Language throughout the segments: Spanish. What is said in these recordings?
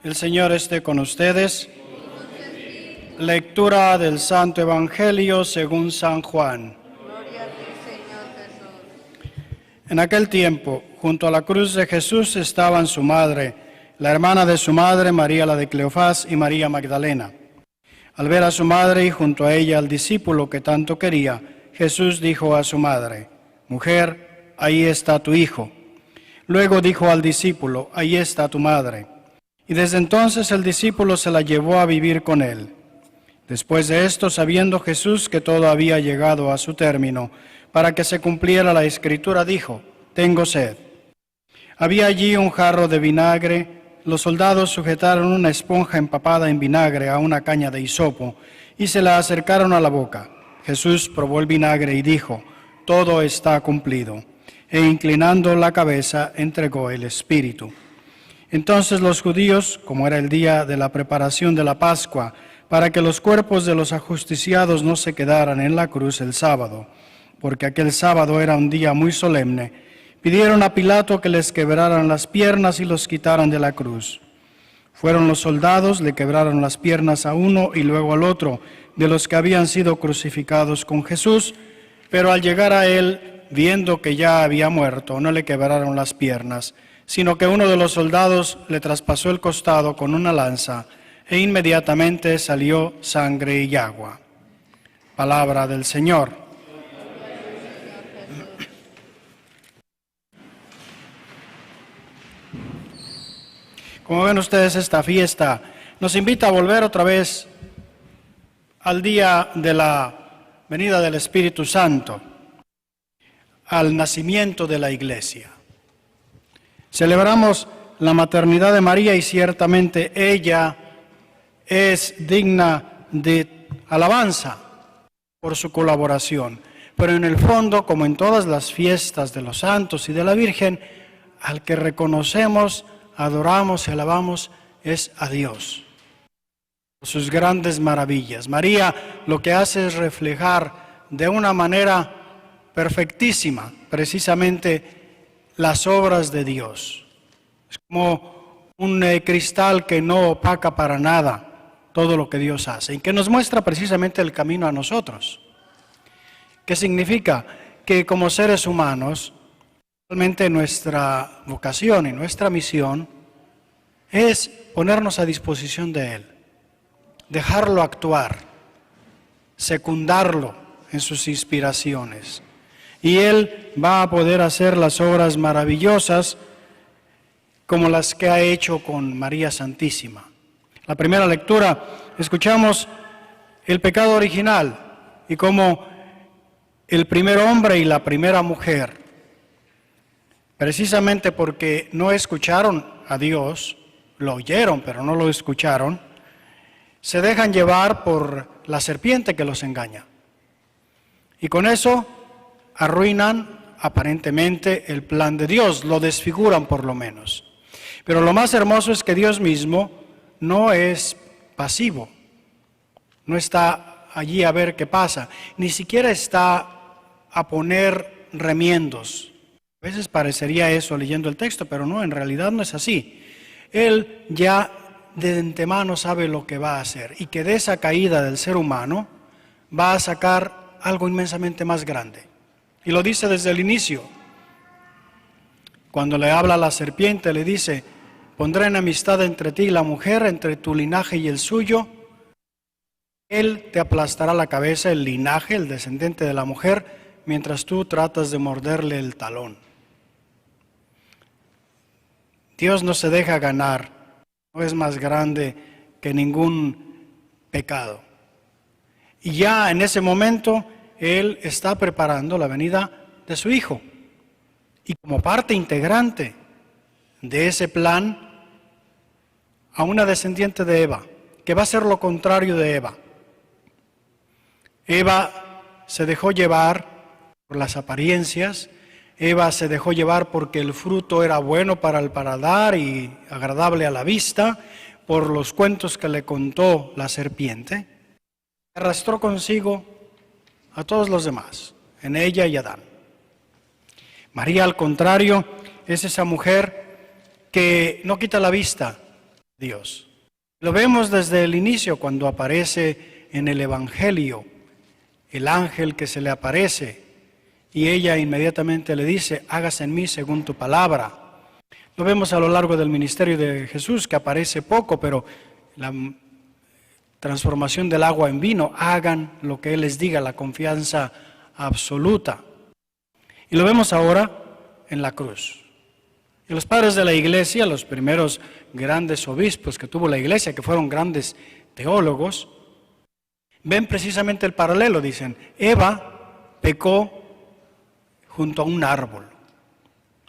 El Señor esté con ustedes. Lectura del Santo Evangelio según San Juan. Gloria a ti, Señor Jesús. En aquel tiempo, junto a la cruz de Jesús estaban su madre, la hermana de su madre, María la de Cleofás, y María Magdalena. Al ver a su madre y junto a ella al discípulo que tanto quería, Jesús dijo a su madre: «Mujer, ahí está tu hijo». Luego dijo al discípulo: «Ahí está tu madre». Y desde entonces el discípulo se la llevó a vivir con él. Después de esto, sabiendo Jesús que todo había llegado a su término, para que se cumpliera la Escritura, dijo: «Tengo sed». Había allí un jarro de vinagre. Los soldados sujetaron una esponja empapada en vinagre a una caña de hisopo y se la acercaron a la boca. Jesús probó el vinagre y dijo: «Todo está cumplido». E inclinando la cabeza, entregó el espíritu. Entonces los judíos, como era el día de la preparación de la Pascua, para que los cuerpos de los ajusticiados no se quedaran en la cruz el sábado, porque aquel sábado era un día muy solemne, pidieron a Pilato que les quebraran las piernas y los quitaran de la cruz. Fueron los soldados, le quebraron las piernas a uno y luego al otro, de los que habían sido crucificados con Jesús, pero al llegar a él, viendo que ya había muerto, no le quebraron las piernas, sino que uno de los soldados le traspasó el costado con una lanza, e inmediatamente salió sangre y agua. Palabra del Señor. Como ven ustedes, esta fiesta nos invita a volver otra vez al día de la venida del Espíritu Santo, al nacimiento de la Iglesia. Celebramos la maternidad de María y ciertamente ella es digna de alabanza por su colaboración. Pero en el fondo, como en todas las fiestas de los santos y de la Virgen, al que reconocemos, adoramos y alabamos es a Dios, por sus grandes maravillas. María lo que hace es reflejar de una manera perfectísima precisamente las obras de Dios. Es como un cristal que no opaca para nada todo lo que Dios hace y que nos muestra precisamente el camino a nosotros. ¿Qué significa? Que como seres humanos, realmente nuestra vocación y nuestra misión es ponernos a disposición de Él, dejarlo actuar, secundarlo en sus inspiraciones. Y Él va a poder hacer las obras maravillosas como las que ha hecho con María Santísima. La primera lectura, escuchamos el pecado original y cómo el primer hombre y la primera mujer, precisamente porque no escucharon a Dios, lo oyeron pero no lo escucharon, se dejan llevar por la serpiente que los engaña. Y con eso arruinan aparentemente el plan de Dios, lo desfiguran por lo menos. Pero lo más hermoso es que Dios mismo no es pasivo, no está allí a ver qué pasa, ni siquiera está a poner remiendos. A veces parecería eso leyendo el texto, pero no, en realidad no es así. Él ya de antemano sabe lo que va a hacer y que de esa caída del ser humano va a sacar algo inmensamente más grande. Y lo dice desde el inicio. Cuando le habla a la serpiente, le dice: «Pondré enemistad entre ti y la mujer, entre tu linaje y el suyo. Él te aplastará la cabeza», el linaje, el descendiente de la mujer, «mientras tú tratas de morderle el talón». Dios no se deja ganar, no es más grande que ningún pecado. Y ya en ese momento Él está preparando la venida de su Hijo. Y como parte integrante de ese plan, a una descendiente de Eva, que va a ser lo contrario de Eva. Eva se dejó llevar por las apariencias, Eva se dejó llevar porque el fruto era bueno para el paladar y agradable a la vista, por los cuentos que le contó la serpiente. Arrastró consigo a todos los demás, en ella y Adán. María, al contrario, es esa mujer que no quita la vista Dios. Lo vemos desde el inicio cuando aparece en el Evangelio el ángel que se le aparece y ella inmediatamente le dice, hágase en mí según tu palabra. Lo vemos a lo largo del ministerio de Jesús que aparece poco, pero la transformación del agua en vino, hagan lo que Él les diga, la confianza absoluta. Y lo vemos ahora en la cruz. Y los padres de la iglesia, los primeros grandes obispos que tuvo la iglesia, que fueron grandes teólogos, ven precisamente el paralelo, dicen, Eva pecó junto a un árbol,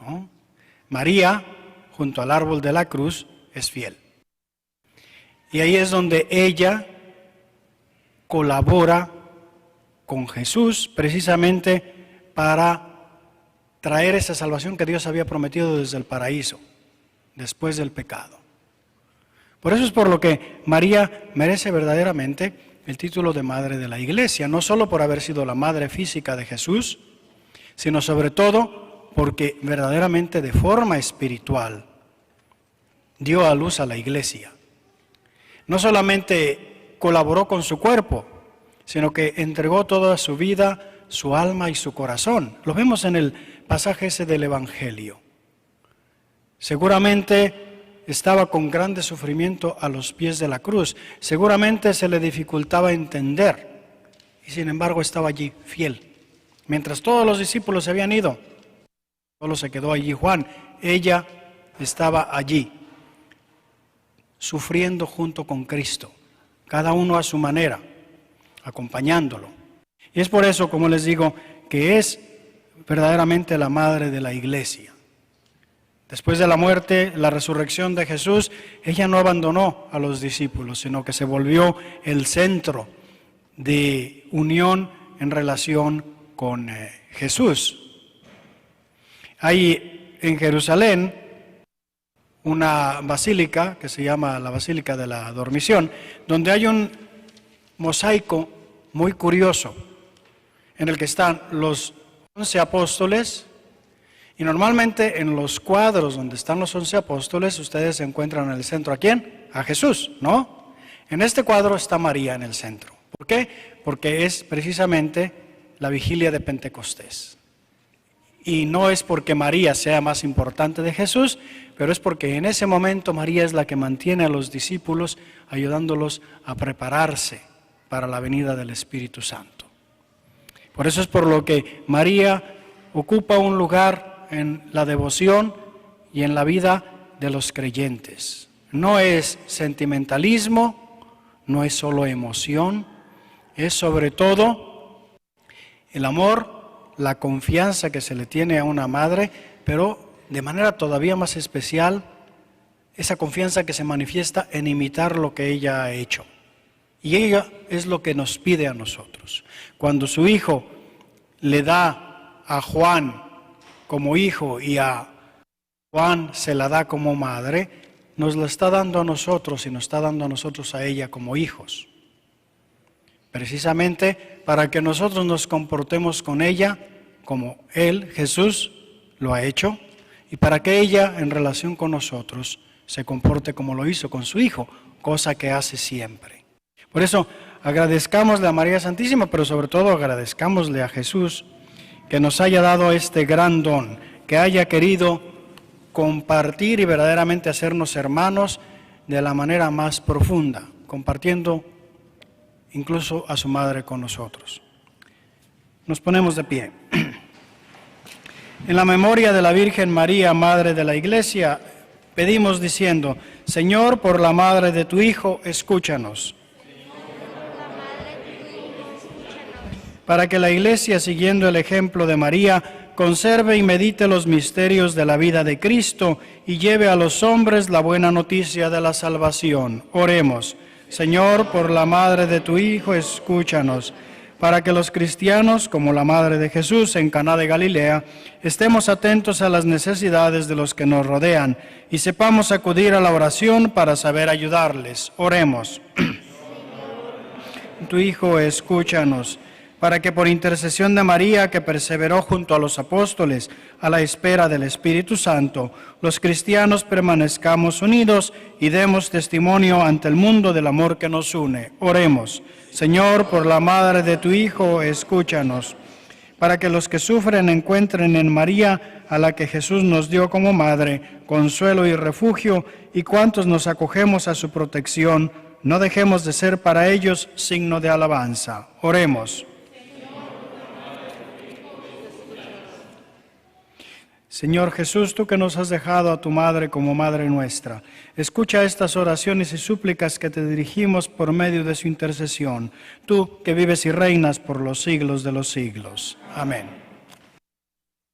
¿no? María, junto al árbol de la cruz, es fiel. Y ahí es donde ella colabora con Jesús precisamente para traer esa salvación que Dios había prometido desde el paraíso, después del pecado. Por eso es por lo que María merece verdaderamente el título de Madre de la Iglesia, no solo por haber sido la madre física de Jesús, sino sobre todo porque verdaderamente de forma espiritual dio a luz a la Iglesia. No solamente colaboró con su cuerpo, sino que entregó toda su vida, su alma y su corazón. Lo vemos en el pasaje ese del Evangelio. Seguramente estaba con grande sufrimiento a los pies de la cruz. Seguramente se le dificultaba entender. Y sin embargo estaba allí, fiel. Mientras todos los discípulos se habían ido, solo se quedó allí Juan. Ella estaba allí, sufriendo junto con Cristo. Cada uno a su manera, acompañándolo. Y es por eso, como les digo, que es verdaderamente la madre de la iglesia. Después de la muerte, la resurrección de Jesús, ella no abandonó a los discípulos, sino que se volvió el centro de unión en relación con Jesús. Hay en Jerusalén una basílica que se llama la Basílica de la Dormición, donde hay un mosaico muy curioso en el que están los 11 apóstoles. Y normalmente en los cuadros donde están los 11 apóstoles, ustedes encuentran en el centro ¿a quién? A Jesús, ¿no? En este cuadro está María en el centro. ¿Por qué? Porque es precisamente la vigilia de Pentecostés. Y no es porque María sea más importante de Jesús, pero es porque en ese momento María es la que mantiene a los discípulos, ayudándolos a prepararse para la venida del Espíritu Santo. Por eso es por lo que María ocupa un lugar en la devoción y en la vida de los creyentes. No es sentimentalismo, no es solo emoción, es sobre todo el amor, la confianza que se le tiene a una madre, pero de manera todavía más especial, esa confianza que se manifiesta en imitar lo que ella ha hecho. Y ella es lo que nos pide a nosotros. Cuando su hijo le da a Juan como hijo y a Juan se la da como madre, nos la está dando a nosotros y nos está dando a nosotros a ella como hijos. Precisamente para que nosotros nos comportemos con ella como Él, Jesús, lo ha hecho, y para que ella en relación con nosotros se comporte como lo hizo con su hijo, cosa que hace siempre. Por eso agradezcámosle a María Santísima, pero sobre todo agradezcámosle a Jesús que nos haya dado este gran don, que haya querido compartir y verdaderamente hacernos hermanos de la manera más profunda, compartiendo incluso a su madre con nosotros. Nos ponemos de pie. En la memoria de la Virgen María, Madre de la Iglesia, pedimos diciendo, Señor, por la madre de tu Hijo, escúchanos. Para que la Iglesia, siguiendo el ejemplo de María, conserve y medite los misterios de la vida de Cristo y lleve a los hombres la buena noticia de la salvación. Oremos. Señor, por la madre de tu Hijo, escúchanos. Para que los cristianos, como la madre de Jesús en Caná de Galilea, estemos atentos a las necesidades de los que nos rodean y sepamos acudir a la oración para saber ayudarles. Oremos. Tu Hijo, escúchanos. para que por intercesión de María, que perseveró junto a los apóstoles a la espera del Espíritu Santo, los cristianos permanezcamos unidos y demos testimonio ante el mundo del amor que nos une. Oremos. Señor, por la madre de tu Hijo, escúchanos. Para que los que sufren encuentren en María, a la que Jesús nos dio como madre, consuelo y refugio, y cuantos nos acogemos a su protección, no dejemos de ser para ellos signo de alabanza. Oremos. Señor Jesús, tú que nos has dejado a tu Madre como Madre nuestra, escucha estas oraciones y súplicas que te dirigimos por medio de su intercesión, tú que vives y reinas por los siglos de los siglos. Amén.